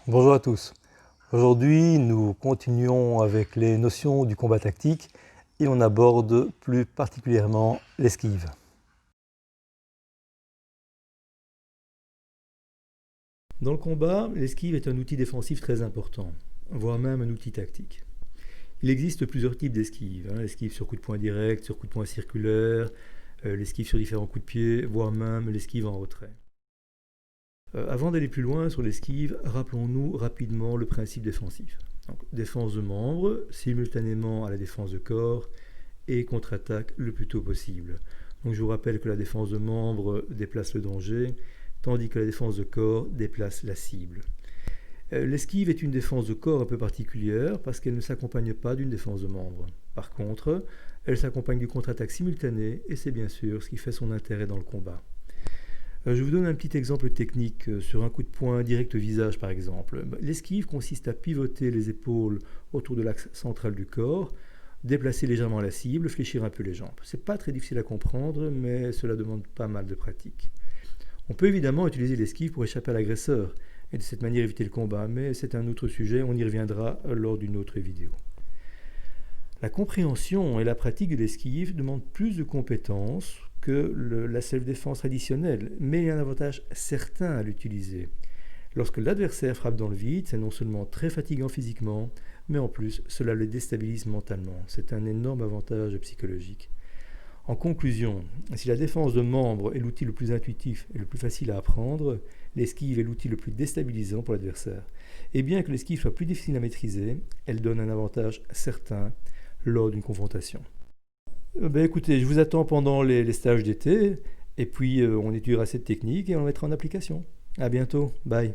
Bonjour à tous. Aujourd'hui, nous continuons avec les notions du combat tactique et on aborde plus particulièrement l'esquive. Dans le combat, l'esquive est un outil défensif très important, voire même un outil tactique. Il existe plusieurs types d'esquive, l'esquive sur coup de poing direct, sur coup de poing circulaire, l'esquive sur différents coups de pied, voire même l'esquive en retrait. Avant d'aller plus loin sur l'esquive, rappelons-nous rapidement le principe défensif. Donc, défense de membres, simultanément à la défense de corps, et contre-attaque le plus tôt possible. Donc je vous rappelle que la défense de membres déplace le danger, tandis que la défense de corps déplace la cible. L'esquive est une défense de corps un peu particulière parce qu'elle ne s'accompagne pas d'une défense de membres. Par contre, elle s'accompagne du contre-attaque simultané et c'est bien sûr ce qui fait son intérêt dans le combat. Je vous donne un petit exemple technique sur un coup de poing direct au visage par exemple. L'esquive consiste à pivoter les épaules autour de l'axe central du corps, déplacer légèrement la cible, fléchir un peu les jambes. C'est pas très difficile à comprendre, mais cela demande pas mal de pratique. On peut évidemment utiliser l'esquive pour échapper à l'agresseur et de cette manière éviter le combat, mais c'est un autre sujet, on y reviendra lors d'une autre vidéo. La compréhension et la pratique de l'esquive demandent plus de compétences que la self-défense traditionnelle, mais il y a un avantage certain à l'utiliser. Lorsque l'adversaire frappe dans le vide, c'est non seulement très fatigant physiquement, mais en plus, cela le déstabilise mentalement. C'est un énorme avantage psychologique. En conclusion, si la défense de membres est l'outil le plus intuitif et le plus facile à apprendre, l'esquive est l'outil le plus déstabilisant pour l'adversaire. Et bien que l'esquive soit plus difficile à maîtriser, elle donne un avantage certain lors d'une confrontation. Écoutez, je vous attends pendant les stages d'été, et puis on étudiera cette technique et on la mettra en application. À bientôt, bye.